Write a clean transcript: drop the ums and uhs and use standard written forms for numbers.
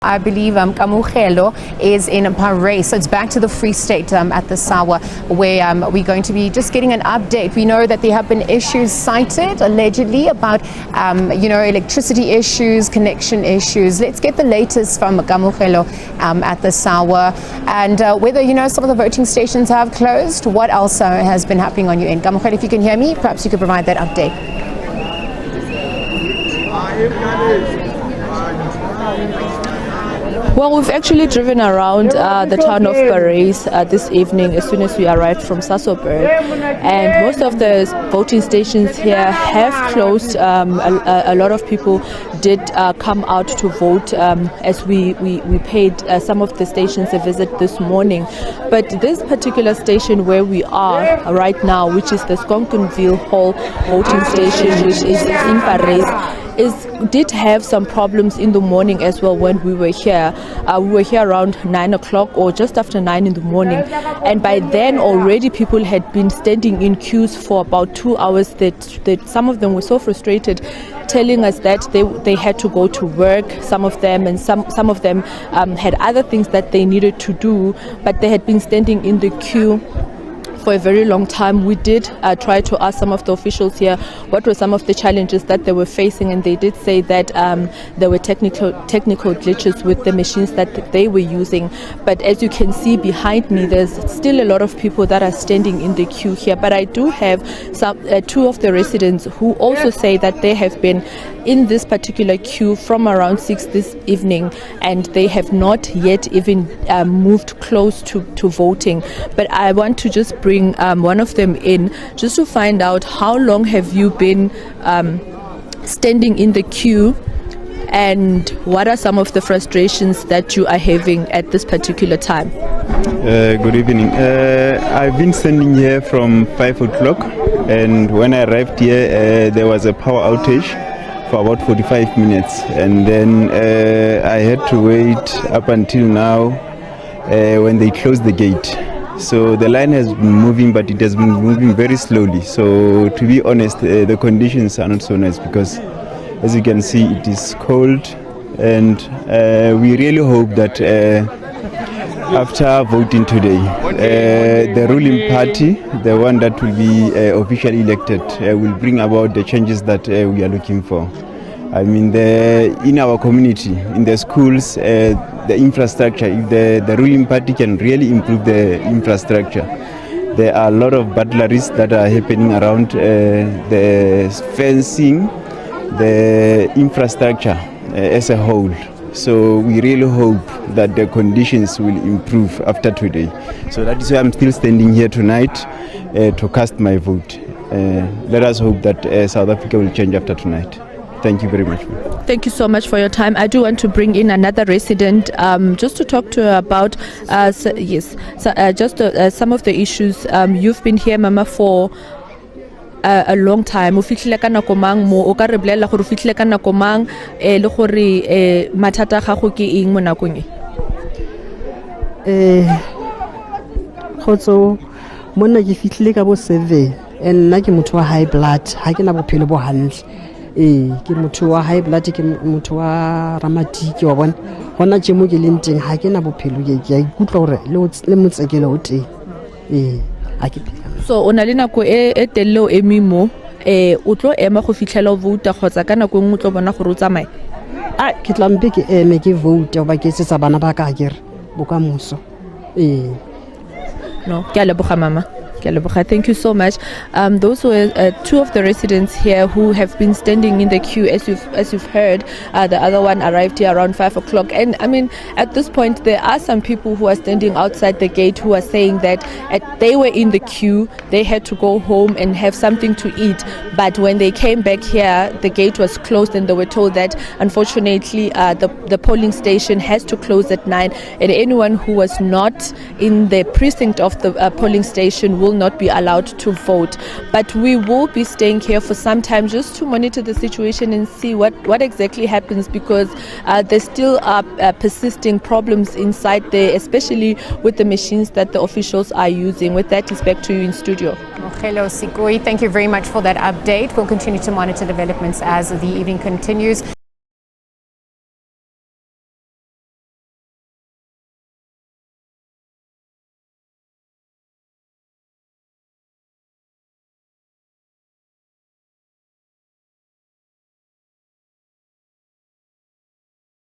I believe Kamugelo is in Paris, so it's back to the Free State at the Sawa, where we're going to be just getting an update. We know that there have been issues cited, allegedly, about electricity issues, connection issues. Let's get the latest from Kamugelo at the Sawa, and whether some of the voting stations have closed. What else has been happening on your end? Kamugelo, if you can hear me, perhaps you could provide that update. Well, we've actually driven around the town of Paris this evening as soon as we arrived from Sasoburg, and most of the voting stations here have closed. A lot of people did come out to vote as we paid some of the stations a visit this morning. But this particular station where we are right now, which is the Skonkenville Hall voting station, which is in Paris, did have some problems in the morning as well when we were here. We were here around 9 o'clock or just after 9 in the morning, and by then already people had been standing in queues for about 2 hours that some of them were so frustrated, telling us that they had to go to work, some of them, and some of them had other things that they needed to do, but they had been standing in the queue for a very long time. We did try to ask some of the officials here what were some of the challenges that they were facing, and they did say that there were technical glitches with the machines that they were using. But as you can see behind me, there's still a lot of people that are standing in the queue here. But I do have two of the residents who also say that they have been in this particular queue from around 6 this evening, and they have not yet even moved close to voting. But I want to just bring one of them in just to find out how long have you been standing in the queue, and what are some of the frustrations that you are having at this particular time? Good evening. I've been standing here from 5 o'clock, and when I arrived here there was a power outage for about 45 minutes, and then I had to wait up until now when they closed the gate. So the line has been moving, but it has been moving very slowly. So to be honest, the conditions are not so nice because, as you can see, it is cold, and we really hope that after voting today, the ruling party, the one that will be officially elected, will bring about the changes that we are looking for. I mean, in our community, in the schools, the infrastructure, if the ruling party can really improve the infrastructure. There are a lot of burglaries that are happening around the fencing, the infrastructure as a whole. So we really hope that the conditions will improve after today. So that is why I'm still standing here tonight to cast my vote. Let us hope that South Africa will change after tonight. Thank you very much. Thank you so much for your time. I do want to bring in another resident just to talk to her about some of the issues. You've been here, Mama, for a long time. O fitlhile ka nako mang mo o ka re bolela gore o fitlhile ka nako mang le gore mathata a gago ke eng mo nakong e? Khotso monna ke fitlhile ka bo 7, and nna ke motho wa high blood, ha ke na bophelo bo hantle. Ke motho wa high blood, ke motho wa ramatiki wa bona hona tje mo ke leng teng ha ke na bophelo ke a ikutlwa gore le motsekelo o teng ha ke phela. So o na le nako e telle o emimo o tlo ema go fitlhela o vouta kgotsa ka nako engwe o tlo bona gore o tsamaye? Ke tlampe ke eme ke vote ba ke tsetsa bana ba ka kere bokamoso. No, ke a leboga mama. Thank you so much. Those were two of the residents here who have been standing in the queue, as you've heard. The other one arrived here around 5 o'clock, and I mean, at this point there are some people who are standing outside the gate who are saying that they were in the queue, they had to go home and have something to eat, but when they came back here the gate was closed, and they were told that unfortunately the polling station has to close at 9, and anyone who was not in the precinct of the polling station will not be allowed to vote. But we will be staying here for some time just to monitor the situation and see what exactly happens, because there still are persisting problems inside there, especially with the machines that the officials are using. With that, it's back to you in studio. Hello, Sikoi. Thank you very much for that update. We'll continue to monitor developments as the evening continues.